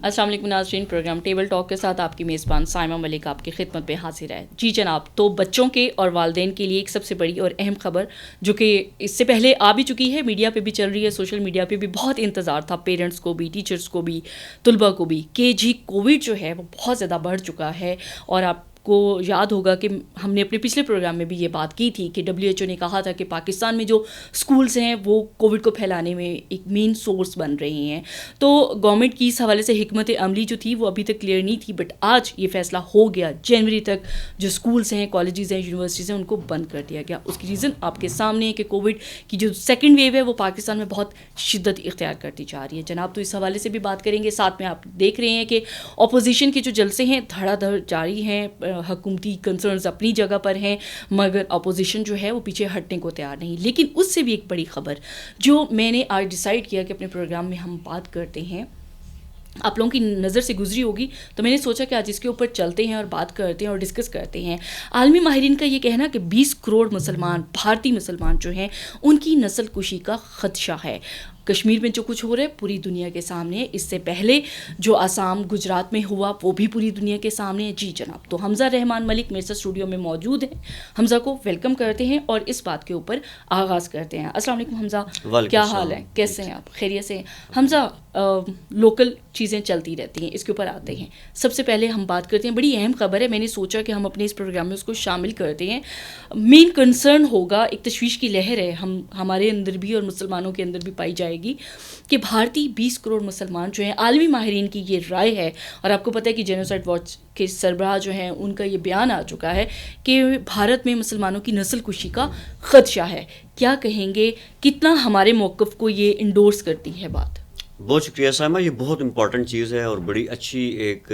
السلام علیکم ناظرین، پروگرام ٹیبل ٹاک کے ساتھ آپ کی میزبان سائمہ ملک آپ کی خدمت میں حاضر ہے. جی جناب، تو بچوں کے اور والدین کے لیے ایک سب سے بڑی اور اہم خبر جو کہ اس سے پہلے آ بھی چکی ہے، میڈیا پہ بھی چل رہی ہے، سوشل میڈیا پہ بھی بہت انتظار تھا پیرنٹس کو بھی، ٹیچرس کو بھی، طلباء کو بھی، کہ جی کووڈ جو ہے وہ بہت زیادہ بڑھ چکا ہے. اور آپ کو یاد ہوگا کہ ہم نے اپنے پچھلے پروگرام میں بھی یہ بات کی تھی کہ WHO نے کہا تھا کہ پاکستان میں جو اسکولس ہیں وہ کووڈ کو پھیلانے میں ایک مین سورس بن رہی ہیں. تو گورنمنٹ کی اس حوالے سے حکمت عملی جو تھی وہ ابھی تک کلیئر نہیں تھی، بٹ آج یہ فیصلہ ہو گیا، جنوری تک جو اسکولس ہیں، کالجز ہیں، یونیورسٹیز ہیں، ان کو بند کر دیا گیا. اس کی ریزن آپ کے سامنے ہے کہ کووڈ کی جو سیکنڈ ویو ہے وہ پاکستان میں بہت شدت اختیار کرتی جا رہی ہے. جناب تو اس حوالے سے بھی بات کریں گے. ساتھ میں آپ دیکھ رہے ہیں کہ اپوزیشن کے جو جلسے ہیں دھڑا دھڑ جاری ہیں، حکومتی کنسرنز اپنی جگہ پر ہیں، مگر اپوزیشن جو ہے وہ پیچھے ہٹنے کو تیار نہیں. لیکن اس سے بھی ایک بڑی خبر جو میں نے آج ڈیسائیڈ کیا کہ اپنے پروگرام میں ہم بات کرتے ہیں، آپ لوگوں کی نظر سے گزری ہوگی، تو میں نے سوچا کہ آج اس کے اوپر چلتے ہیں اور بات کرتے ہیں اور ڈسکس کرتے ہیں. عالمی ماہرین کا یہ کہنا کہ 20 کروڑ مسلمان، بھارتی مسلمان جو ہیں، ان کی نسل کشی کا خدشہ ہے. کشمیر میں جو کچھ ہو رہا ہے پوری دنیا کے سامنے ہے. اس سے پہلے جو آسام، گجرات میں ہوا وہ بھی پوری دنیا کے سامنے ہے. جی جناب، تو حمزہ رحمان ملک میرے ساتھ اسٹوڈیو میں موجود ہیں. حمزہ کو ویلکم کرتے ہیں اور اس بات کے اوپر آغاز کرتے ہیں. السلام علیکم حمزہ، کیا حال ہے، کیسے ہیں آپ، خیریت سے ہیں؟ حمزہ، لوکل چیزیں چلتی رہتی ہیں، اس کے اوپر آتے ہیں. سب سے پہلے ہم بات کرتے ہیں، بڑی اہم خبر ہے، میں نے سوچا کہ ہم اپنے اس پروگرام میں اس کو شامل کرتے ہیں. مین کنسرن ہوگا، ایک تشویش کی لہر ہے ہمارے اندر بھی اور مسلمانوں کے اندر بھی پائی جائے گی کہ بھارتی 20 کروڑ مسلمان جو ہیں، عالمی ماہرین کی یہ رائے ہے، اور آپ کو پتہ ہے کہ جینوسائڈ واچ کے سربراہ جو ہیں ان کا یہ بیان آ چکا ہے کہ بھارت میں مسلمانوں کی نسل کشی کا خدشہ ہے. کیا کہیں گے، کتنا ہمارے موقف کو یہ انڈورس کرتی ہے بات؟ بہت شکریہ سائمہ، یہ بہت امپورٹنٹ چیز ہے اور بڑی اچھی ایک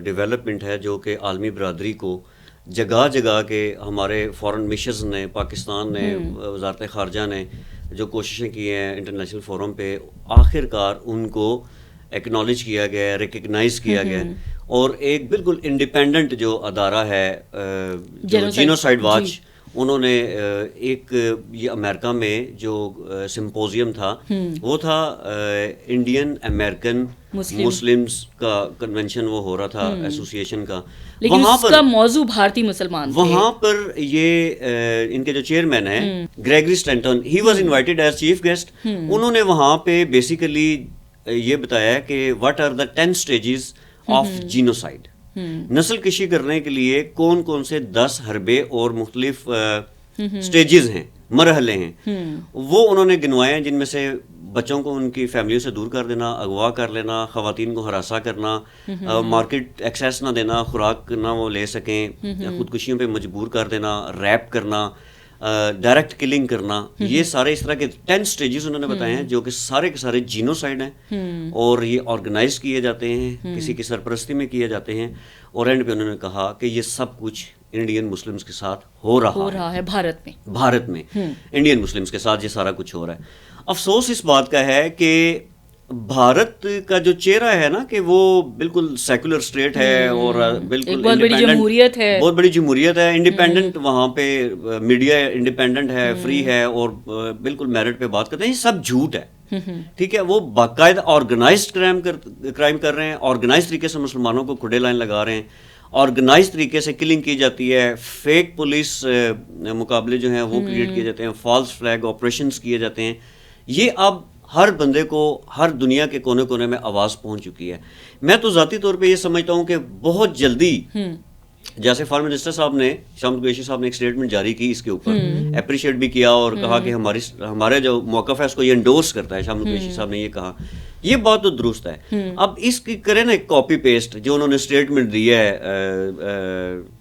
ڈیولپمنٹ ہے جو کہ عالمی برادری کو جگہ جگہ کے ہمارے فورن مشنز نے، پاکستان نے، وزارت خارجہ نے جو کوششیں کی ہیں انٹرنیشنل فورم پہ، آخر کار ان کو ایکنالج کیا گیا ہے، ریکگنائز کیا گیا ہے. اور ایک بالکل انڈیپینڈنٹ جو ادارہ ہے جینوسائڈ واچ، انہوں نے ایک یہ امریکہ میں جو سمپوزیم تھا وہ تھا انڈین امریکن مسلمز کا کنونشن، وہ ہو رہا تھا ایسوسیشن کا، لیکن اس کا موضوع بھارتی مسلمان تھے. وہاں پر یہ ان کے جو چیئرمین ہیں Gregory Stanton, he was invited as chief guest. انہوں نے وہاں پہ بیسیکلی یہ بتایا کہ what are the 10 stages of genocide. نسل کشی کرنے کے لیے کون کون سے 10 حربے اور مختلف سٹیجز ہیں، مرحلے ہیں، وہ انہوں نے گنوائے ہیں، جن میں سے بچوں کو ان کی فیملیوں سے دور کر دینا، اغوا کر لینا، خواتین کو ہراساں کرنا، مارکیٹ ایکسیس نہ دینا، خوراک نہ وہ لے سکیں، خودکشیوں پہ مجبور کر دینا، ریپ کرنا، ڈائریکٹ کلنگ کرنا. یہ سارے اس طرح کے 10 سٹیجز انہوں نے بتائے ہیں جو کہ سارے کے سارے جینوسائڈ ہیں، اور یہ آرگنائز کیے جاتے ہیں، کسی کی سرپرستی میں کیے جاتے ہیں. اور اینڈ پہ انہوں نے کہا کہ یہ سب کچھ انڈین مسلمز کے ساتھ ہو رہا ہے بھارت میں انڈین مسلمز کے ساتھ یہ سارا کچھ ہو رہا ہے. افسوس اس بات کا ہے کہ بھارت کا جو چہرہ ہے نا کہ وہ بالکل سیکولر اسٹیٹ ہے اور بالکل بہت بڑی جمہوریت ہے، بہت بڑی جمہوریت ہے، انڈیپینڈنٹ، وہاں پہ میڈیا انڈیپینڈنٹ ہے، فری ہے، اور بالکل میرٹ پہ بات کرتے ہیں. یہ سب جھوٹ ہے، ٹھیک ہے. وہ باقاعدہ آرگنائزڈ کرائم کر رہے ہیں، آرگنائز طریقے سے مسلمانوں کو کھڑے لائن لگا رہے ہیں، آرگنائز طریقے سے کلنگ کی جاتی ہے، فیک پولیس مقابلے جو ہیں وہ کریٹ کیے جاتے ہیں، فالس فلیگ آپریشنز کیے جاتے ہیں. یہ اب ہر بندے کو ہر دنیا کے کونے کونے میں آواز پہنچ چکی ہے. میں تو ذاتی طور پہ یہ سمجھتا ہوں کہ بہت جلدی، جیسے فارن منسٹر صاحب نے، شاہ قریشی صاحب نے ایک اسٹیٹمنٹ جاری کی اس کے اوپر، اپریشیٹ بھی کیا اور کہا کہ ہمارے جو موقف ہے اس کو یہ انڈورس کرتا ہے. شاہ قریشی صاحب نے یہ کہا، یہ بات تو درست ہے. اب اس کی کریں نا ایک کاپی پیسٹ جو انہوں نے اسٹیٹمنٹ دی ہے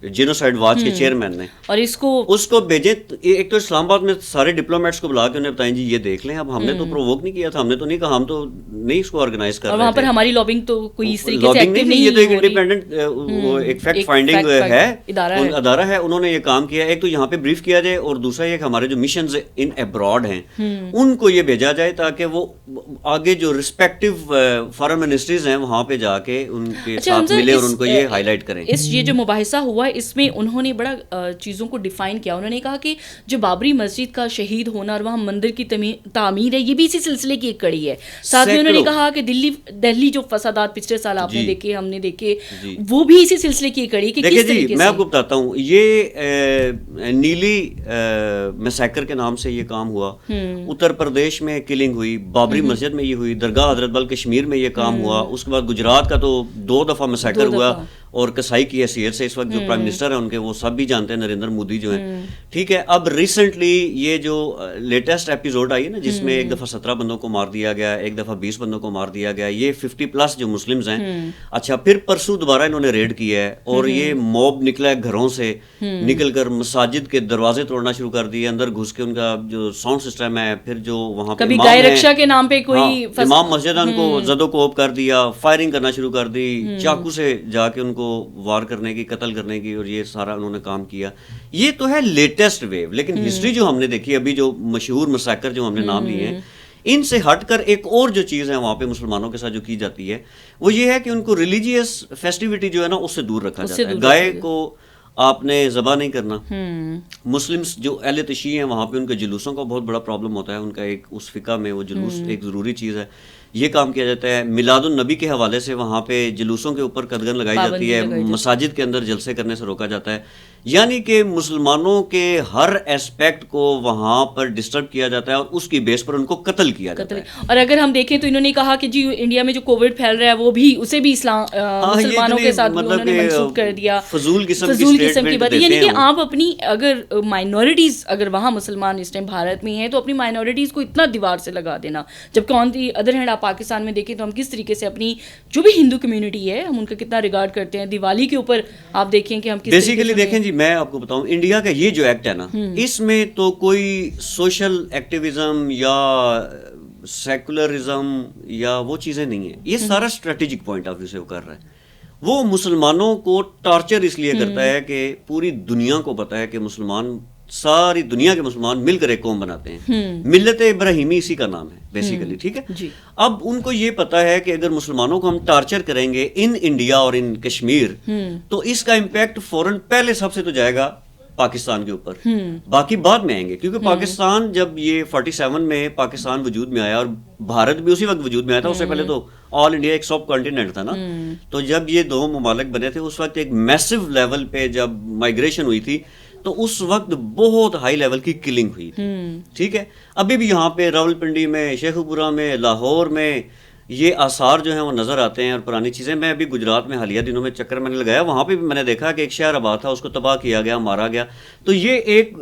جینوسائڈ واچ کے چیئرمین نے، اور اس کو بھیجیں. ایک تو اسلام آباد میں سارے ڈپلومیٹس کو بلا کے انہیں بتائیں جی یہ دیکھ لیں. اب ہم نے تو پرووک نہیں کیا تھا، ہم نے تو نہیں کہا، ہم تو نہیں اس کو آرگنائز کر رہے تھے، اور وہاں پر ہماری لابنگ تو کوئی اس طریقے سے ایکٹیو نہیں. یہ تو ایک انڈیپینڈنٹ ایک فیکٹ فائنڈنگ ہے ادارہ ہے، انہوں نے یہ کام کیا. ایک تو یہاں پہ بریف کیا جائے، اور دوسرا یہ کہ ہمارے جو مشنز ان ابراڈ ہیں ان کو یہ بھیجا جائے تاکہ وہ آگے جو رسپیکٹ ریسپیکٹیو فارن منسٹریز ہیں وہاں پہ جا کے ان کے ساتھ ملے اور ان کو یہ ہائی لائٹ کریں. یہ جو مباحثہ ہوا اس میں انہوں نے بڑا چیزوں کو ڈیفائن کیا. انہوں نے کہا کہ جو بابری مسجد کا شہید ہونا اور وہاں مندر کی تعمیر ہے یہ بھی اسی سلسلے کی ایک کڑی ہے. ساتھ میں انہوں نے کہا کہ دہلی جو فسادات پچھلے سال آپ نے دیکھے ہم نے دیکھے وہ بھی اسی سلسلے کی کڑی. دیکھیے جی میں آپ کو بتاتا ہوں, یہ نیلی میسیکر کے نام سے یہ کام ہوا, اتر پردیش میں کلنگ ہوئی, بابری مسجد میں یہ ہوئی, درگاہ حضرت بل کشمیر میں یہ کام ہوا, اس کے بعد گجرات کا تو 2 دفعہ میسیکر ہوا, اور کسائی کی حیثیت سے اس وقت جو پرائم منسٹر ہیں ان کے وہ سب بھی جانتے ہیں, نریندر مودی جو ہیں, ٹھیک ہے. اب ریسنٹلی یہ جو لیٹسٹ ایپیسوڈ آئی ہے نا جس میں ایک دفعہ 17 بندوں کو مار دیا گیا, ایک دفعہ 20 بندوں کو مار دیا گیا, یہ 50+ جو مسلمز ہیں. اچھا پھر پرسوں دوبارہ انہوں نے ریڈ کیا ہے اور یہ موب نکلا ہے گھروں سے نکل کر مساجد کے دروازے توڑنا شروع کر دیے, اندر گھس کے ان کا جو ساؤنڈ سسٹم ہے, پھر جو وہاں پہ گائے رکشا کے نام پہ کوئی امام مسجد ان کو زد و کوب کر دیا, فائرنگ کرنا شروع کر دی, چاقو سے جا کے ان کو وار کرنے کی, قتل کرنے کی, اور یہ سارا انہوں نے کام کیا. یہ تو ہے لیٹسٹ ویو, لیکن ہسٹری جو ہم نے دیکھی ابھی جو مشہور مسیکر جو ہم نے نام لیے ہیں ان سے ہٹ کر ایک اور جو چیز ہے وہاں پہ مسلمانوں کے ساتھ جو کی جاتی ہے وہ یہ ہے کہ ان کو ریلیجیس فیسٹیوٹی جو ہے نا اس سے دور رکھا جاتا ہے. گائے کو آپ نے ذبح نہیں کرنا. مسلمس جو اہل تشیع ہیں وہاں پہ ان کے جلوسوں کا بہت بڑا پرابلم ہوتا ہے, ان کا ایک اس فقہ میں وہ جلوس ایک ضروری چیز ہے, یہ کام کیا جاتا ہے. میلاد النبی کے حوالے سے وہاں پہ جلوسوں کے اوپر قدغن لگائی جاتی ہے, مساجد کے اندر جلسے کرنے سے روکا جاتا ہے. یعنی کہ مسلمانوں کے ہر اسپیکٹ کو وہاں پر ڈسٹرب کیا جاتا ہے اور اس کی بیس پر ان کو قتل کیا جاتا ہے. اور اگر ہم دیکھیں تو انہوں نے کہا کہ جی انڈیا میں جو کووڈ پھیل رہا ہے وہ بھی اسے بھی مسلمانوں کے ساتھ انہوں نے منسوخ کر دیا, فضول قسم کی بات. یعنی کہ آپ اپنی اگر مائنورٹیز اگر وہاں مسلمان اس ٹائم بھارت میں ہیں تو اپنی مائنورٹیز کو اتنا دیوار سے لگا دینا, جبکہ آن دی ادر ہینڈ آپ پاکستان میں دیکھیں تو ہم کس طریقے سے اپنی جو بھی ہندو کمیونٹی ہے ہم ان کا کتنا ریگارڈ کرتے ہیں. دیوالی کے اوپر آپ دیکھیں کہ ہم کس بیسیکلی دیکھیں جی میں آپ کو بتاؤں انڈیا کا یہ جو ایکٹ ہے نا اس میں تو کوئی سوشل ایکٹیویزم یا سیکولرزم یا وہ چیزیں نہیں ہیں, یہ سارا اسٹریٹجک پوائنٹ آف ویو سے وہ کر رہا ہے. وہ مسلمانوں کو ٹارچر اس لیے کرتا ہے کہ پوری دنیا کو پتا ہے کہ مسلمان ساری دنیا کے مسلمان مل کر ایک قوم بناتے ہیں, ملت ابراہیمی اسی کا نام ہے بیسیکلی, ٹھیک ہے. اب ان کو یہ پتا ہے کہ اگر مسلمانوں کو ہم ٹارچر کریں گے ان انڈیا اور ان کشمیر تو اس کا امپیکٹ فوراً پہلے سب سے تو جائے گا پاکستان کے اوپر, باقی بعد میں آئیں گے. کیونکہ پاکستان جب یہ 47 میں پاکستان وجود میں آیا اور بھارت بھی اسی وقت وجود میں آیا تھا, اس سے پہلے تو آل انڈیا ایک سب کانٹیننٹ تھا نا, تو جب یہ 2 ممالک بنے تھے اس وقت ایک میسو لیول پہ جب مائگریشن ہوئی تھی تو اس وقت بہت ہائی لیول کی کلنگ ہوئی تھی, ٹھیک ہے. ابھی بھی یہاں پہ راولپنڈی میں, شیخو پورہ میں, لاہور میں یہ آثار جو ہیں وہ نظر آتے ہیں اور پرانی چیزیں. میں ابھی گجرات میں حالیہ دنوں میں چکر میں نے لگایا, وہاں پہ بھی میں نے دیکھا کہ ایک شہر آباد تھا اس کو تباہ کیا گیا, مارا گیا. تو یہ ایک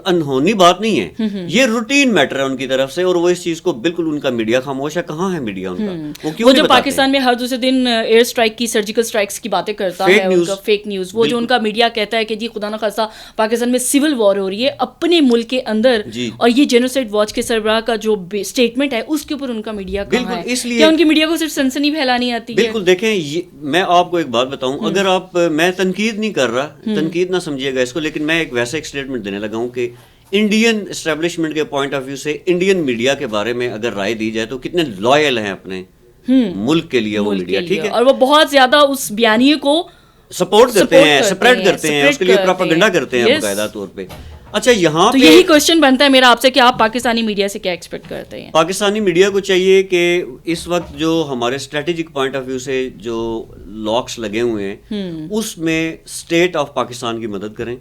انہونی بات نہیں ہے, یہ روٹین میٹر ہے ان کی طرف سے, اور وہ اس چیز کو بالکل ان کا میڈیا خاموش ہے. کہاں ہے میڈیا ان کا؟ وہ جو پاکستان میں ہر دوسرے دن ایئر اسٹرائک کی, سرجیکل اسٹرائکس کی باتیں کرتا ہے, ان کا فیک نیوز, وہ جو ان کا میڈیا کہتا ہے کہ جی خدا نخواستہ پاکستان میں سول وار ہو رہی ہے اپنے ملک کے اندر, اور یہ جینوسائیڈ واچ کے سربراہ کا جو اسٹیٹمنٹ ہے اس کے اوپر ان کا میڈیا کہاں ہے؟ اس لیے کیا ان کی میڈیا کو صرف سنسنی پھیلانی آتی ہے؟ بالکل. دیکھیں میں آپ کو ایک بات بتاؤں, اگر آپ, میں تنقید نہیں کر رہا, تنقید نہ سمجھیے گا اس کو, لیکن میں ایک ویسا ایک اسٹیٹمنٹ دینے لگا ہوں کہ انڈین اسٹیبلشمنٹ کے پوائنٹ آف ویو سے انڈین میڈیا کے بارے میں اگر رائے دی جائے تو کتنے لائل ہیں اپنے ملک کے لیے وہ میڈیا, ٹھیک ہے, اور وہ بہت زیادہ اس بیانیے کو سپورٹ کرتے ہیں, اسپریڈ کرتے ہیں, اس کے لیے پروپیگنڈا کرتے ہیں باقاعدہ طور پہ. اچھا یہاں تو یہی کوشچن بنتا ہے میرا آپ سے کہ آپ پاکستانی میڈیا سے کیا ایکسپیکٹ کرتے ہیں؟ پاکستانی میڈیا کو چاہیے کہ اس وقت جو ہمارے اسٹریٹجک پوائنٹ آف ویو سے جو لاکس لگے ہوئے ہیں اس میں اسٹیٹ آف پاکستان کی مدد کریں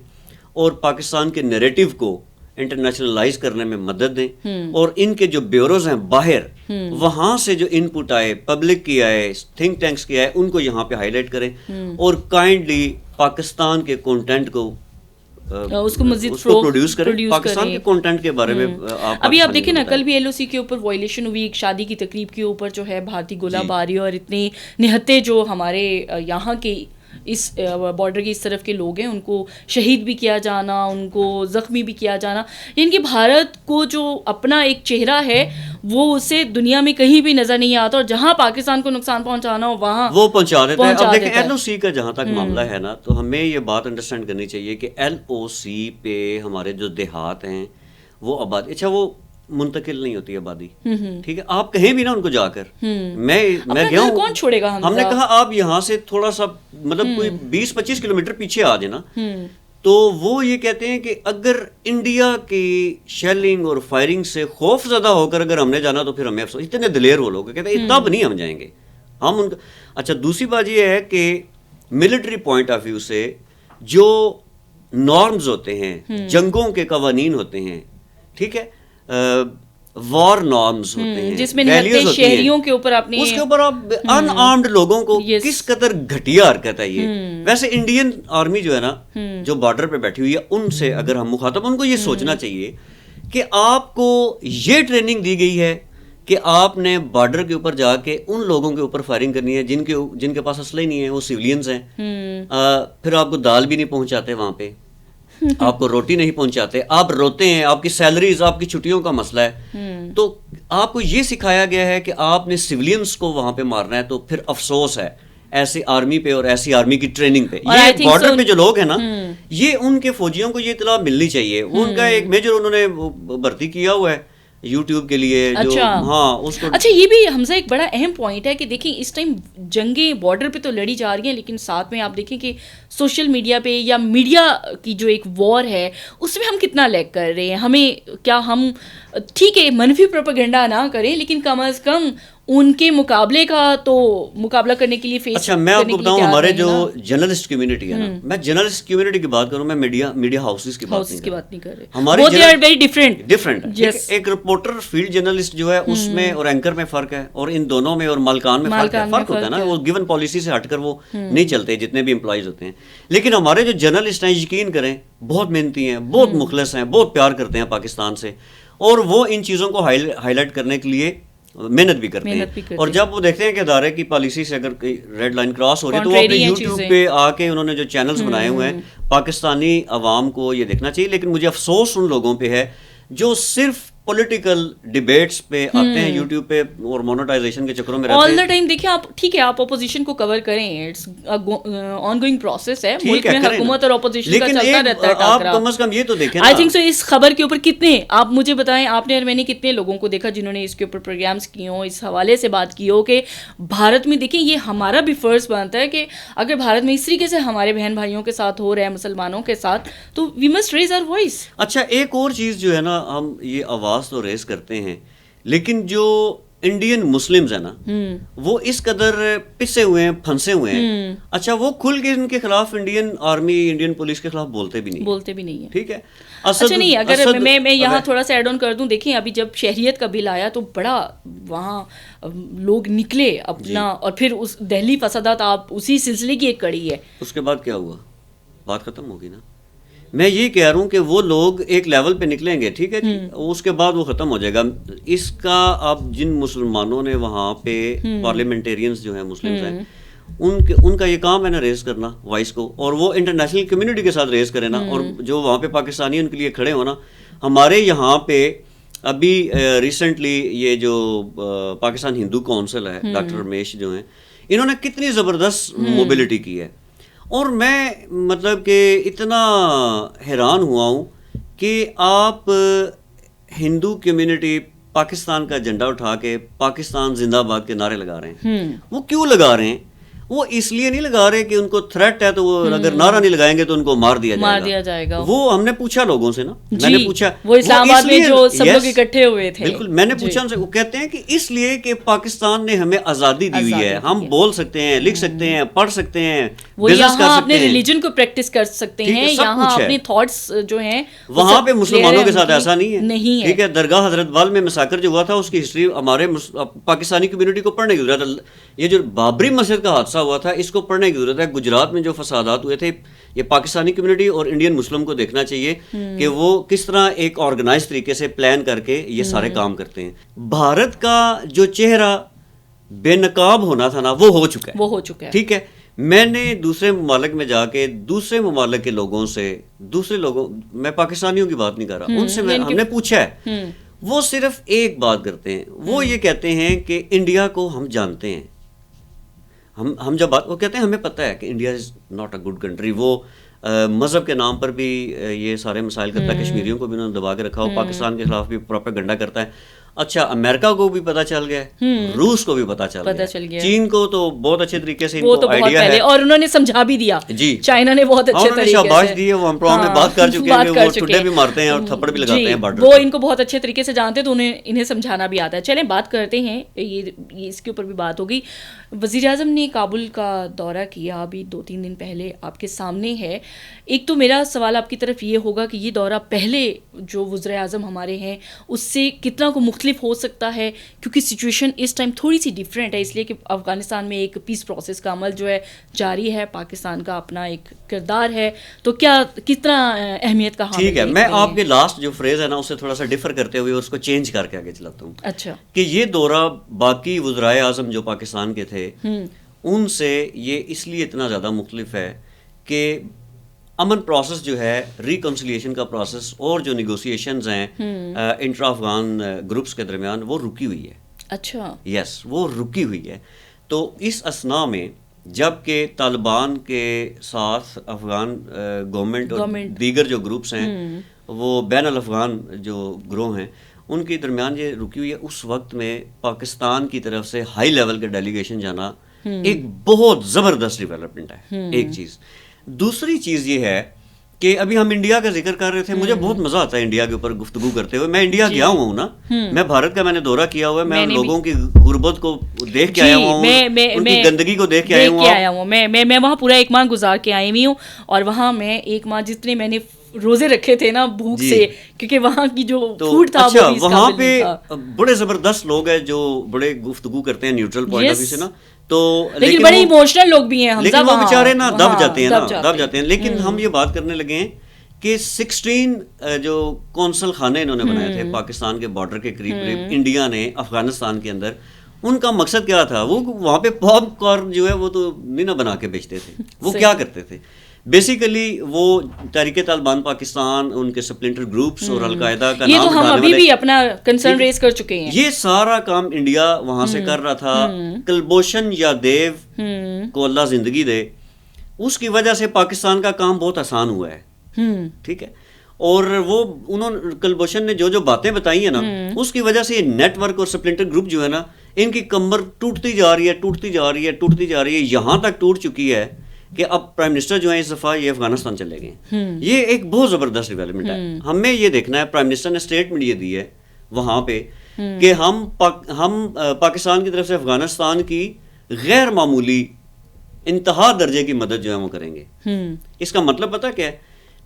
اور پاکستان کے نیریٹو کو انٹرنیشنلائز کرنے میں مدد دیں, اور ان کے جو بیوروز ہیں باہر وہاں سے جو ان پٹ آئے, پبلک کی آئے, تھنک ٹینکس کی آئے, ان کو یہاں پہ ہائی لائٹ کریں, اور کائنڈلی پاکستان کے کنٹینٹ کو اس کو مزید پروڈیوس کریں, پاکستان کے کنٹینٹ کے بارے میں. ابھی آپ دیکھیں نا کل بھی LOC کے اوپر وائلیشن ہوئی, ایک شادی کی تقریب کے اوپر جو ہے بھارتی گولہ باری اور اتنے نہتے جو ہمارے یہاں کے اس بارڈر کی اس طرف کے لوگ ہیں ان کو شہید بھی کیا جانا, ان کو زخمی بھی کیا جانا. یعنی کہ بھارت کو جو اپنا ایک چہرہ ہے وہ اسے دنیا میں کہیں بھی نظر نہیں آتا, اور جہاں پاکستان کو نقصان پہنچانا ہو وہاں وہ پہنچا دیتا ہے. اب دیکھیں LOC کا جہاں تک معاملہ ہے نا, تو ہمیں یہ بات انڈرسٹینڈ کرنی چاہیے کہ LOC پہ ہمارے جو دیہات ہیں وہ آباد, اچھا وہ منتقل نہیں ہوتی آبادی. ٹھیک ہے, آپ کہیں بھی نا ان کو جا کر, میں گیا ہوں, کون چھوڑے گا, ہم نے کہا آپ یہاں سے تھوڑا سا مطلب کوئی 20-25 کلومیٹر پیچھے آ جائے نا, تو وہ یہ کہتے ہیں کہ اگر انڈیا کی شیلنگ اور فائرنگ سے خوف زدہ ہو کر اگر ہم نے جانا تو پھر ہمیں افسوس. اتنے دلیر وہ لوگ کہتے ہیں تب نہیں ہم جائیں گے ہم ان کا. اچھا, دوسری بات یہ ہے کہ ملٹری پوائنٹ آف ویو سے جو نارمز ہوتے ہیں, جنگوں کے قوانین ہوتے ہیں, ٹھیک ہے, وار نارمز ہوتے ہیں, جس میں شہریوں کے اوپر اپنے اس کے اوپر آپ ان آرمڈ لوگوں کو کس قدر گھٹیا حرکت ہے یہ. ویسے انڈین آرمی جو ہے نا, جو بارڈر پہ بیٹھی ہوئی ہے, ان سے اگر ہم مخاطب, ان کو یہ سوچنا چاہیے کہ آپ کو یہ ٹریننگ دی گئی ہے کہ آپ نے بارڈر کے اوپر جا کے ان لوگوں کے اوپر فائرنگ کرنی ہے جن کے پاس اسلحہ ہی نہیں ہے, وہ سیولینز ہیں. پھر آپ کو دال بھی نہیں پہنچاتے وہاں پہ, آپ کو روٹی نہیں پہنچاتے, آپ روتے ہیں, آپ کی سیلریز, آپ کی چھٹیوں کا مسئلہ ہے. تو آپ کو یہ سکھایا گیا ہے کہ آپ نے سیولینز کو وہاں پہ مارنا ہے, تو پھر افسوس ہے ایسی آرمی پہ اور ایسی آرمی کی ٹریننگ پہ. یہ بارڈر پہ جو لوگ ہیں نا, یہ ان کے فوجیوں کو یہ اطلاع ملنی چاہیے. ان کا ایک میجر انہوں نے بھرتی کیا ہوا ہے یوٹیوب کے لیے. ہاں, اس کو اچھا, یہ بھی حمزہ ایک بڑا اہم پوائنٹ ہے کہ دیکھیں اس ٹائم جنگیں بارڈر پہ تو لڑی جا رہی ہیں, لیکن ساتھ میں آپ دیکھیں کہ سوشل میڈیا پہ یا میڈیا کی جو ایک وار ہے اس میں ہم کتنا لیگ کر رہے ہیں. ہمیں کیا, ہم ٹھیک ہے منفی پروپیگنڈا نہ کریں, لیکن کم از کم ان کے مقابلے کا تو مقابلہ کرنے کے لیے فیس. اچھا, میں آپ کو بتاؤں, ہمارے جو جرنلسٹ کمیونٹی ہے نا, میں جرنلسٹ کمیونٹی کی بات کروں, میں میڈیا ہاؤسز کی بات نہیں کر رہا. ہمارے ڈفرینٹ. ایک رپورٹر فیلڈ جرنلسٹ جو ہے اس میں اور اینکر میں فرق ہے, اور ان دونوں میں اور مالکان میں فرق ہوتا ہے نا. وہ گیون پالیسی سے ہٹ کر وہ نہیں چلتے جتنے بھی امپلائیز ہوتے ہیں. لیکن ہمارے جو جرنلسٹ ہیں, یقین کریں, بہت محنتی ہیں, بہت مخلص ہیں, بہت پیار کرتے ہیں پاکستان سے, اور وہ ان چیزوں کو ہائی لائٹ کرنے کے لیے محنت بھی کرتے ہیں. اور جب وہ دیکھتے ہیں کہ ادارے کی پالیسی سے اگر کوئی ریڈ لائن کراس ہو رہی ہے, تو وہ اپنے یوٹیوب پہ آ کے انہوں نے جو چینلز بنائے ہوئے ہیں, پاکستانی عوام کو یہ دیکھنا چاہیے. لیکن مجھے افسوس ان لوگوں پہ ہے جو صرف پولیٹیکل ڈیبیٹس پہ آتے ہیں یوٹیوب پہ اور مونیٹائزیشن کے چکروں میں رہتے ہیں. آل دا ٹائم دیکھیں آپ, ٹھیک ہے, آپ اپوزیشن کو کور کریں, اٹس آن گوئنگ پروسیس ہے, ملک میں حکومت اور اپوزیشن کا چلتا رہتا ہے ٹاکرا. آپ کم از کم یہ تو دیکھیں, آئی تھنک سو اس خبر کے اوپر کتنے, آپ مجھے بتائیں, آپ نے اور میں نے کتنے لوگوں کو دیکھا جنہوں نے اس کے اوپر پروگرامس کیے ہوں, اس حوالے سے بات کی ہو کہ بھارت میں دیکھیں, یہ ہمارا بھی فرض بنتا ہے کہ اگر بھارت میں اس طریقے سے ہمارے بہن بھائیوں کے ساتھ ہو رہا ہے, مسلمانوں کے ساتھ, تو we must raise our voice. اچھا, ایک اور چیز جو ہے نا, ہم یہ آواز تو ریز کرتے ہیں, لیکن جو انڈین مسلمز ہیں نا, وہ اس قدر پسے ہوئے ہیں, پھنسے ہوئے ہیں. اچھا, وہ کھل کے ان کے خلاف انڈین آرمی, انڈین پولیس کے خلاف بولتے بھی نہیں ہیں. ٹھیک ہے. اچھا نہیں, اگر میں یہاں تھوڑا سا ایڈ آن کر دوں, دیکھیں ابھی جب شہریت کا بل آیا تو بڑا وہاں لوگ نکلے اپنا, اور پھر اس دہلی فسادات آپ اسی سلسلے کی ایک کڑی ہے. اس کے بعد کیا ہوا, بات ختم ہوگی نا. میں یہ کہہ رہا ہوں کہ وہ لوگ ایک لیول پہ نکلیں گے, ٹھیک ہے جی, اس کے بعد وہ ختم ہو جائے گا. اس کا آپ جن مسلمانوں نے وہاں پہ پارلیمنٹیرینز جو ہیں, مسلمز ہیں, ان کا یہ کام ہے نا ریز کرنا وائس کو, اور وہ انٹرنیشنل کمیونٹی کے ساتھ ریز کرے نا, اور جو وہاں پہ پاکستانی ان کے لیے کھڑے ہونا. ہمارے یہاں پہ ابھی ریسنٹلی یہ جو پاکستان ہندو کونسل ہے, ڈاکٹر رمیش جو ہیں, انہوں نے کتنی زبردست موبلٹی کی ہے. اور میں مطلب کہ اتنا حیران ہوا ہوں کہ آپ ہندو کمیونٹی پاکستان کا جھنڈا اٹھا کے پاکستان زندہ باد کے نعرے لگا رہے ہیں. وہ کیوں لگا رہے ہیں؟ وہ اس لیے نہیں لگا رہے کہ ان کو تھریٹ ہے, تو وہ اگر نعرہ نہیں لگائیں گے تو ان کو مار دیا جائے گا. وہ ہم نے پوچھا لوگوں سے نا, میں نے پوچھا, وہ اسلام آباد میں جو سب لوگ اکٹھے ہوئے تھے, بالکل, میں نے پوچھا ان سے, وہ کہتے ہیں کہ اس لیے کہ پاکستان نے ہمیں آزادی دی ہوئی ہے, ہم بول سکتے ہیں, لکھ سکتے ہیں, پڑھ سکتے ہیں, بزنس کر سکتے ہیں, اپنے ریلیجن کو پریکٹس کر سکتے ہیں, یہاں اپنے تھاٹس جو ہیں. وہاں پہ مسلمانوں کے ساتھ ایسا نہیں ہے. ٹھیک ہے, درگاہ حضرت بال میں مساکر جو ہوا تھا, اس کی ہسٹری ہمارے پاکستانی کمیونٹی کو پڑھنے کی ضرورت ہے. یہ جو بابری مسجد کا حادثہ ہوا تھا, اس کو پڑھنے کی ضرورت ہے. گجرات میں جو فسادات ہوئے تھے, یہ پاکستانی کمیونٹی اور انڈین مسلم کو دیکھنا چاہیے کہ وہ کس طرح ایک آرگنائز طریقے سے پلان کر کے یہ سارے کام کرتے ہیں. بھارت کا جو چہرہ بے نقاب ہونا تھا نا, وہ ہو چکا ہے. ٹھیک ہے, میں نے دوسرے ممالک میں جا کے دوسرے ممالک کے لوگوں سے, میں پاکستانیوں کی بات نہیں کر رہا, ان سے ہم نے پوچھا ہے, وہ صرف ایک بات کرتے ہیں. وہ یہ کہتے ہیں کہ انڈیا کو ہم جانتے ہیں, ہم جب بات, وہ کہتے ہیں ہمیں پتہ ہے کہ India is not a good country. وہ مذہب کے نام پر بھی یہ سارے مسائل کرتا ہے, کشمیریوں کو بھی انہوں نے دبا کے رکھا ہو, پاکستان کے خلاف بھی پروپیگنڈا کرتا ہے. اچھا, امریکہ کو بھی پتہ چل گیا ہے, روس کو بھی پتہ چل گیا, چین کو تو بہت اچھے طریقے سے ان کو آئیڈیا ہے, اور انہوں نے سمجھا بھی دیا. جی, چائنا نے بہت اچھے طریقے سے شاباش دی ہے, وہ ہم پروگرام میں بات کر چکے ہیں, وہ ٹڈے بھی مارتے ہیں اور تھپڑ بھی لگاتے ہیں بارڈر, وہ ان کو بہت اچھے طریقے سے جانتے تو انہیں سمجھانا بھی آتا ہے. چلیں بات کرتے ہیں, یہ اس کے اوپر بھی بات ہوگی. وزیر اعظم نے کابل کا دورہ کیا ابھی 2-3 دن پہلے, آپ کے سامنے ہے. ایک تو میرا سوال آپ کی طرف یہ ہوگا کہ یہ دورہ پہلے جو وزیر اعظم ہمارے ہیں اس سے کتنا کو مختلف ہو سکتا ہے, کیونکہ سچویشن اس ٹائم تھوڑی سی ڈیفرینٹ ہے, اس لیے کہ افغانستان میں ایک پیس پروسیس کا عمل جو ہے جاری ہے, پاکستان کا اپنا ایک کردار ہے, تو کیا کتنا اہمیت کا حامل ہے. ٹھیک ہے, میں آپ کے لاسٹ جو فریز ہے نا اس سے تھوڑا سا ڈفر کرتے ہوئے اس کو چینج کر کے آگے چلاتا ہوں. اچھا, کہ یہ دورہ باقی وزرائے اعظم جو پاکستان کے تھے ان سے یہ اس لیے اتنا زیادہ مختلف ہے کہ امن پروسیس جو ہے, ریکنسلیشن کا پروسیس اور جو نیگوسیشنز ہیں انٹرا افغان گروپس کے درمیان, وہ رکی ہوئی ہے. اچھا, یس, وہ رکی ہوئی ہے. تو اس اثناء میں جب کہ طالبان کے ساتھ افغان گورنمنٹ اور دیگر جو گروپس ہیں وہ بین الافغان جو گروہ ہیں ان کے درمیان یہ رکی ہوئی ہے, اس وقت میں پاکستان کی طرف سے ہائی لیول کے ڈیلیگیشن جانا ایک بہت زبردست ڈیولپمنٹ ہے, ایک چیز. دوسری چیز یہ ہے کہ ابھی ہم انڈیا کا ذکر کر رہے تھے, مجھے بہت مزہ آتا ہے انڈیا کے اوپر گفتگو کرتے ہوئے. میں انڈیا گیا ہوا ہوں نا, میں بھارت کا میں نے دورہ کیا ہوا ہے, میں لوگوں کی غربت کو دیکھ کے آیا ہوا ہوں, ان کی گندگی کو دیکھ کے آیا ہوں. میں وہاں پورا 1 ماہ گزار کے آئی ہوئی ہوں, اور وہاں میں 1 ماہ جتنے میں نے روزے رکھے تھے نا بھوک سے, کیونکہ وہاں کی جو فوڈ تھا وہ بھی وہاں پہ بڑے زبردست لوگ ہیں جو بڑے گفتگو کرتے ہیں نیوٹرل پوائنٹ آف ویو سے نا, تو لیکن بڑے ایموشنل لوگ بھی ہیں, لیکن وہ بیچارے نا دب جاتے ہیں. لیکن ہم یہ بات کرنے لگے ہیں کہ 16 جو کونسل خانے انہوں نے بنائے تھے پاکستان کے بارڈر کے قریب قریب انڈیا نے افغانستان کے اندر, ان کا مقصد کیا تھا؟ وہ وہاں پہ پاپ کارن جو ہے وہ تو نہیں نہ بنا کے بیچتے تھے, وہ کیا کرتے تھے بیسیکلی, وہ تحریک طالبان پاکستان, ان کے سپلنٹر گروپس اور القاعدہ کا یہ تو ہم ابھی بھی اپنا کنسرن ریز کر چکے ہیں. یہ سارا کام انڈیا وہاں سے کر رہا تھا. کلبھوشن یادیو کو اللہ زندگی دے, اس کی وجہ سے پاکستان کا کام بہت آسان ہوا ہے. ٹھیک ہے, اور وہ کلبھوشن نے جو باتیں بتائی ہیں نا, اس کی وجہ سے یہ نیٹ ورک اور سپلنٹر گروپ جو ہے نا, ان کی کمر ٹوٹتی جا رہی ہے, یہاں تک ٹوٹ چکی ہے کہ اب پرائم منسٹر جو ہیں اس دفعہ یہ افغانستان چلے گئے. یہ ایک بہت زبردست ڈیولپمنٹ ہے. ہمیں یہ دیکھنا ہے, پرائم منسٹر نے اسٹیٹمنٹ یہ دی ہے وہاں پہ کہ ہم پاکستان کی طرف سے افغانستان کی غیر معمولی انتہا درجے کی مدد جو ہے وہ کریں گے. اس کا مطلب پتہ کیا ہے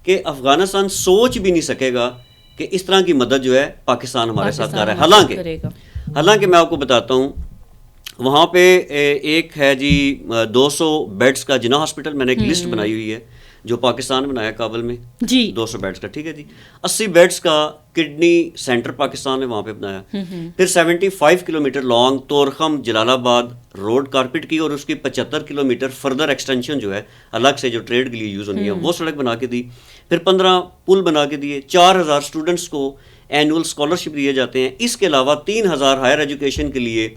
کہ افغانستان سوچ بھی نہیں سکے گا کہ اس طرح کی مدد جو ہے پاکستان ہمارے ساتھ کر رہا ہے. حالانکہ میں آپ کو بتاتا ہوں, وہاں پہ ایک ہے جی 200 بیڈز کا جناح ہاسپٹل, میں نے ایک لسٹ بنائی ہوئی ہے جو پاکستان بنایا کابل میں جی 200 بیڈز کا, ٹھیک ہے جی. 80 بیڈز کا کڈنی سینٹر پاکستان نے وہاں پہ بنایا. پھر 75 کلومیٹر لانگ تورخم جلال آباد روڈ کارپٹ کی, اور اس کی 75 کلومیٹر فردر ایکسٹینشن جو ہے الگ سے جو ٹریڈ کے لیے یوز ہونی ہے وہ سڑک بنا کے دی. پھر 15 پل بنا کے دیے. 4000 اسٹوڈنٹس کو اینول اسکالرشپ دیے جاتے ہیں. اس کے علاوہ 3000 ہائر ایجوکیشن کے لیے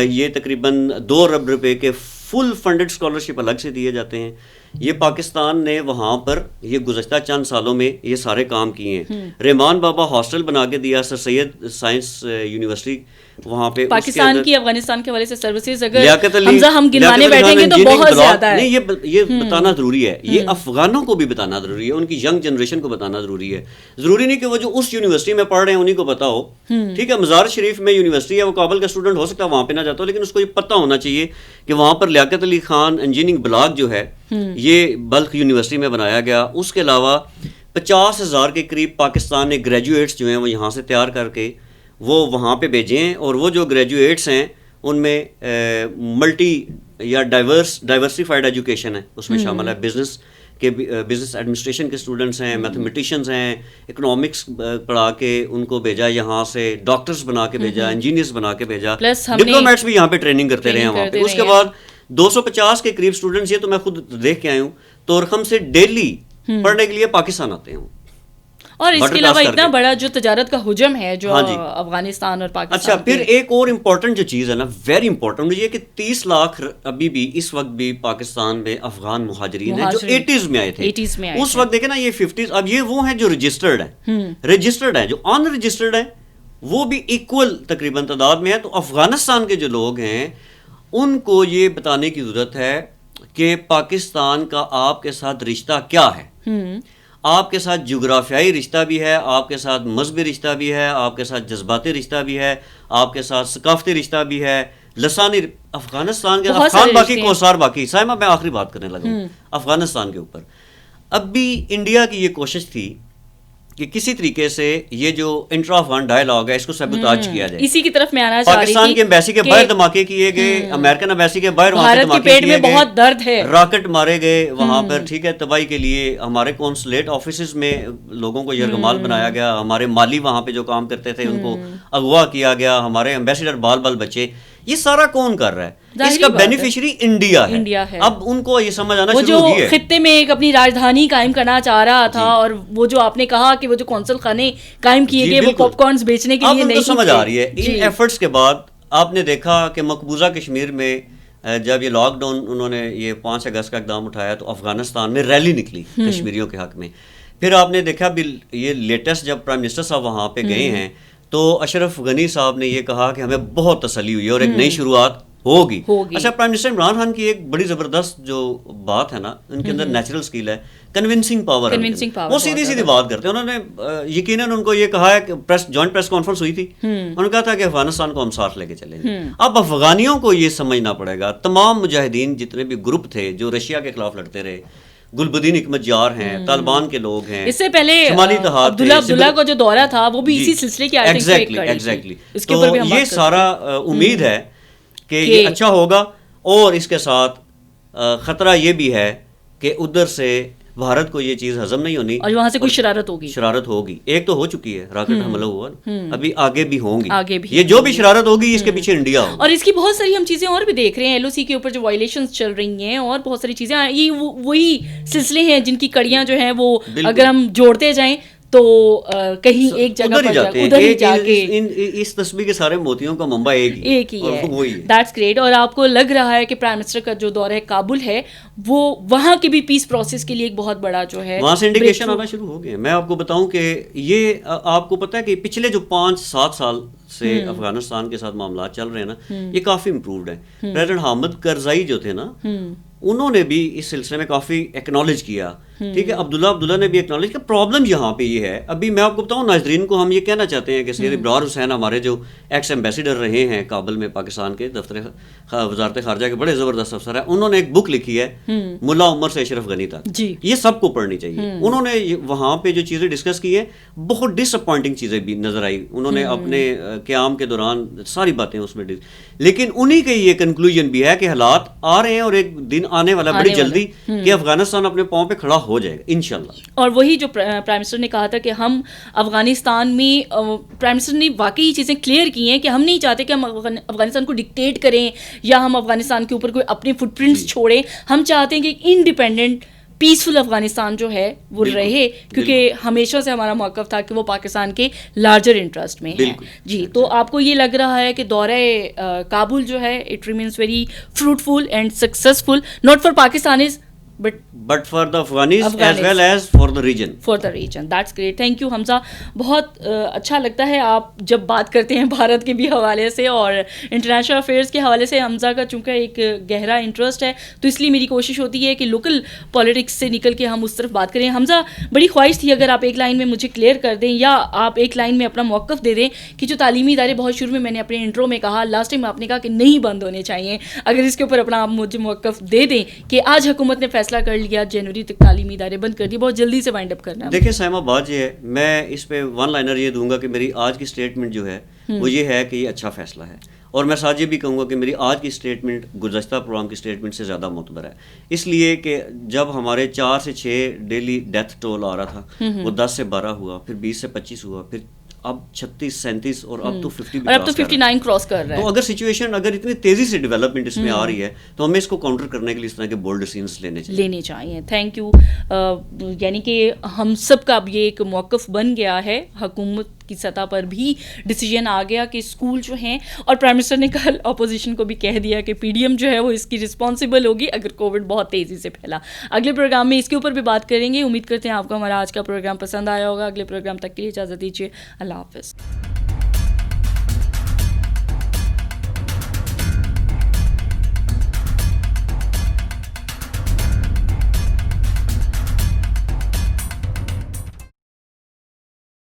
یہ تقریباً 2 ارب روپے کے فل فنڈڈ اسکالرشپ الگ سے دیے جاتے ہیں. یہ پاکستان نے وہاں پر یہ گزشتہ چند سالوں میں یہ سارے کام کیے ہیں. رحمان بابا ہاسٹل بنا کے دیا, سر سید سائنس یونیورسٹی وہاں پہ. پاکستان کی افغانستان کے حوالے سے سروسز اگر حمزہ ہم گنوانے بیٹھیں گے تو بہت زیادہ ہے. نہیں, یہ بتانا ضروری ہے, یہ افغانوں کو بھی بتانا ضروری ہے, ان کی ینگ جنریشن کو بتانا ضروری ہے. ضروری نہیں کہ وہ جو اس یونیورسٹی میں پڑھ رہے ہیں انہیں کو پتا ہو. ٹھیک ہے, مزار شریف میں یونیورسٹی ہے, وہ کابل کا اسٹوڈنٹ ہو سکتا ہے وہاں پہ نہ جاتا ہو, لیکن اس کو یہ پتہ ہونا چاہیے کہ وہاں پر لیاقت علی خان انجینئرنگ بلاک جو ہے یہ بلخ یونیورسٹی میں بنایا گیا. اس کے علاوہ 50,000 کے قریب پاکستان نے گریجویٹس جو ہیں وہ یہاں سے تیار کر کے وہ وہاں پہ بھیجے ہیں. اور وہ جو گریجویٹس ہیں ان میں ملٹی یا ڈائیورسیفائڈ ایجوکیشن ہے, اس میں شامل ہے بزنس ایڈمنسٹریشن کے اسٹوڈنٹس ہیں, میتھمیٹیشینز ہیں, اکنامکس پڑھا کے ان کو بھیجا یہاں سے, ڈاکٹرز بنا کے بھیجا, انجینئرز بنا کے بھیجا, ڈپلومیٹس بھی یہاں پہ ٹریننگ کرتے رہے ہیں وہاں پہ. اس کے بعد 250 کے قریب اسٹوڈنٹس, یہ تو میں خود دیکھ کے آیا ہوں, تورخم سے ڈیلی پڑھنے کے لیے پاکستان آتے ہیں. اور اس کے علاوہ اتنا بڑا جو تجارت کا حجم ہے جو افغانستان اور پاکستان. اچھا پھر ایک اور امپورٹنٹ جو چیز ہے نا, ویری امپورٹنٹ, یہ کہ 30 لاکھ ابھی بھی اس وقت بھی پاکستان میں افغان مہاجرین ہیں جو 80s میں آئے تھے. اس وقت دیکھیں نا یہ 50s, اب یہ وہ ہیں جو رجسٹرڈ ہیں, جو ان رجسٹرڈ ہیں وہ بھی ایکول تقریباً تعداد میں ہے. تو افغانستان کے جو لوگ ہیں ان کو یہ بتانے کی ضرورت ہے کہ پاکستان کا آپ کے ساتھ رشتہ کیا ہے. آپ کے ساتھ جغرافیائی رشتہ بھی ہے, آپ کے ساتھ مذہبی رشتہ بھی ہے, آپ کے ساتھ جذباتی رشتہ بھی ہے, آپ کے ساتھ ثقافتی رشتہ بھی ہے, لسانی. افغانستان کے افغان باقی, کوسار باقی. سائمہ میں آخری بات کرنے لگا ہوں افغانستان کے اوپر. اب بھی انڈیا کی یہ کوشش تھی کہ کسی طریقے سے یہ جو انٹرا افغان ڈائلاگ ہے اس کو سیبوتاج کیا جائے. اسی کی طرف میں آنا چاہ رہی تھی. پاکستان کی ایمبیسی کے باہر دھماکے کیے گئے, امریکن ایمبیسی کے باہر وہاں بھارت کے پیٹ میں بہت درد ہے, راکٹ مارے گئے وہاں پر, ٹھیک ہے, تباہی کے لیے. ہمارے کونسلیٹ آفیسز میں لوگوں کو یرغمال بنایا گیا, ہمارے مالی وہاں پہ جو کام کرتے تھے ان کو اغوا کیا گیا, ہمارے ایمبیسیڈر بال بچے. یہ سارا کون کر رہا ہے؟ اس کا بینیفیشری انڈیا ہے. اب ان کو یہ سمجھ آنا شروع ہو گئی ہے. خطے میں ایک اپنی راجدھانی قائم کرنا چاہ رہا تھا, اور وہ جو آپ نے کہا کہ وہ جو قونصل خانے قائم کیے گئے وہ پاپ کارنز بیچنے کے لیے نہیں تھے. اب ان کو سمجھ آ رہی ہے. ان ایفرٹس کے بعد آپ نے دیکھا کہ مقبوضہ کشمیر میں جب یہ لاک ڈاؤن انہوں نے یہ 5 اگست کا اقدام اٹھایا تو افغانستان میں ریلی نکلی کشمیریوں کے حق میں. پھر آپ نے دیکھا یہ لیٹسٹ جب پرائم منسٹر صاحب وہاں پہ گئے ہیں تو اشرف غنی صاحب نے یہ کہا کہ ہمیں بہت تسلی ہوئی اور ایک نئی شروعات ہوگی. اچھا, پرائم منسٹر عمران خان کی ایک بڑی زبردست جو بات ہے نا, ان کے اندر نیچرل سکل ہے, کنونسنگ پاور. وہ سیدھی بات کرتے ہیں. انہوں نے یقیناً ان کو یہ کہا ہے کہ جوائنٹ پریس کانفرنس ہوئی تھی, انہوں نے کہا تھا کہ افغانستان کو ہم ساتھ لے کے چلیں گے. اب افغانیوں کو یہ سمجھنا پڑے گا, تمام مجاہدین جتنے بھی گروپ تھے جو رشیا کے خلاف لڑتے رہے, گلبدین حکمت یار ہیں, طالبان کے لوگ ہیں, اس سے پہلے شمالی اتحاد عبداللہ کا جو دورہ تھا وہ بھی اسی سلسلے کی ایگزیکٹلی. تو یہ سارا امید ہے کہ یہ اچھا ہوگا. اور اس کے ساتھ خطرہ یہ بھی ہے کہ ادھر سے بھارت کو یہ چیز ہضم نہیں ہونی اور وہاں سے کوئی شرارت ہوگی. ایک تو ہو چکی ہے, راکٹ حملہ ہوا, ابھی آگے بھی ہوں گی. یہ جو بھی شرارت ہوگی اس کے پیچھے انڈیا ہوگا. اور اس کی بہت ساری ہم چیزیں اور بھی دیکھ رہے ہیں, ایل او سی کے اوپر جو وائلیشنز چل رہی ہیں اور بہت ساری چیزیں, یہ وہی سلسلے ہیں جن کی کڑیاں جو ہیں وہ اگر ہم جوڑتے جائیں تو کہیں ایک جگہ پر ادھر ہی جا کے اس تسبیح کے سارے موتیوں کا منبع ایک ہی ہے. That's great. اور آپ کو لگ رہا ہے کہ پرائم منسٹر کا جو دورہ کابل ہے وہ وہاں کے بھی پیس پروسیس کے لیے ایک بہت بڑا جو ہے وہاں سے انڈیکیشن آنا شروع ہو گئے. میں آپ کو بتاؤں کہ یہ آپ کو پتہ ہے کہ پچھلے جو 5-7 سال سے افغانستان کے ساتھ معاملات چل رہے ہیں نا, یہ کافی امپرووڈ ہیں. پریزیڈنٹ حامد کرزائی جو تھے نا, انہوں نے بھی اس سلسلے میں کافی ایکنالج کیا, ٹھیک ہے. عبداللہ نے بھی ایکنالج کیا. پرابلم یہاں پہ یہ ہے, ابھی میں آپ کو بتاؤں ناظرین کو, ہم یہ کہنا چاہتے ہیں کہ سید ابرار حسین ہمارے جو ایکس ایمبیسیڈر رہے ہیں کابل میں پاکستان کے دفتر وزارت خارجہ کے بڑے زبردست افسر ہیں, انہوں نے ایک بک لکھی ہے ملا عمر سے اشرف غنی تک. یہ سب کو پڑھنی چاہیے. انہوں نے وہاں پہ جو چیزیں ڈسکس کی ہیں بہت ڈس اپوائنٹنگ چیزیں بھی نظر آئی. انہوں نے اپنے قیام کے دوران ساری باتیں اس میں لیکن انہی کی یہ کنکلوژن بھی ہے کہ حالات آ رہے ہیں اور ایک دن آنے والا بڑی جلدی کہ افغانستان اپنے پاؤں پہ کھڑا ہو جائے گا انشاءاللہ. اور وہی جو پرائم منسٹر نے کہا تھا کہ ہم افغانستان میں, پرائم منسٹر نے واقعی یہ چیزیں کلیئر کی ہیں کہ ہم نہیں چاہتے کہ ہم افغانستان کو ڈکٹیٹ کریں یا ہم افغانستان کے اوپر کوئی اپنے فٹ پرنٹس چھوڑیں. ہم چاہتے ہیں کہ انڈیپینڈنٹ پیسفل افغانستان جو ہے وہ رہے, کیونکہ ہمیشہ سے ہمارا موقف تھا کہ وہ پاکستان کے لارجر انٹرسٹ میں ہے. جی, تو آپ کو یہ لگ رہا ہے کہ دورہ کابل جو ہے it remains very fruitful and successful, not for Pakistanis but for the Afghanis as well as for the region. That's great. Thank you حمزہ. بہت اچھا لگتا ہے آپ جب بات کرتے ہیں بھارت کے بھی حوالے سے اور انٹرنیشنل افیئرس کے حوالے سے. حمزہ کا چونکہ ایک گہرا انٹرسٹ ہے تو اس لیے میری کوشش ہوتی ہے کہ لوکل پالیٹکس سے نکل کے ہم اس طرف بات کریں. حمزہ, بڑی خواہش تھی اگر آپ ایک لائن میں مجھے کلیئر کر دیں یا آپ ایک لائن میں اپنا موقف دے دیں کہ جو تعلیمی ادارے بہت شروع میں نے اپنے انٹرو میں کہا, لاسٹ ٹائم آپ نے کہا کہ نہیں بند ہونے چاہیے, اگر اس کے اوپر اپنا آپ مجھے موقف دے دیں کہ آج حکومت نے فیصلہ کر لیا جنوری تک تعلیمی ادارے بند کر دی, بہت جلدی سے وائنڈ اپ کرنا ہے. دیکھیں سائمہ, بات یہ ہے, میں اس پہ ون لائنر یہ دوں گا کہ میری آج کی اسٹیٹمنٹ جو ہے وہ یہ ہے کہ یہ اچھا فیصلہ ہے. اور میں ساتھ یہ بھی کہوں گا کہ میری آج کی اسٹیٹمنٹ گزشتہ پروگرام کی اسٹیٹمنٹ سے زیادہ معتبر ہے, اس لیے کہ جب ہمارے 4 سے 6 ڈیلی ڈیتھ ٹول آ رہا تھا وہ 10 سے 12 ہوا, پھر 20 سے 25 ہوا, پھر اب 36 37 اور اب تو 50 اور اب تو 59 کراس کر رہا ہے. تو اگر سچویشن اگر اتنی تیزی سے ڈیولپمنٹ اس میں آ رہی ہے تو ہمیں اس کو کاؤنٹر کرنے کے لیے اس طرح کے بولڈ ڈیسیژنس لینے چاہیے. Thank you. یعنی کہ ہم سب کا اب یہ ایک موقف بن گیا ہے, حکومت کی سطح پر بھی ڈیسیجن آ گیا کہ اسکول جو ہیں, اور پرائم منسٹر نے کل اپوزیشن کو بھی کہہ دیا کہ پی ڈی ایم جو ہے وہ اس کی رسپانسبل ہوگی اگر کووڈ بہت تیزی سے پھیلا. اگلے پروگرام میں اس کے اوپر بھی بات کریں گے. امید کرتے ہیں آپ کو ہمارا آج کا پروگرام پسند آیا ہوگا. اگلے پروگرام تک کے لیے اجازت دیجیے. اللہ حافظ.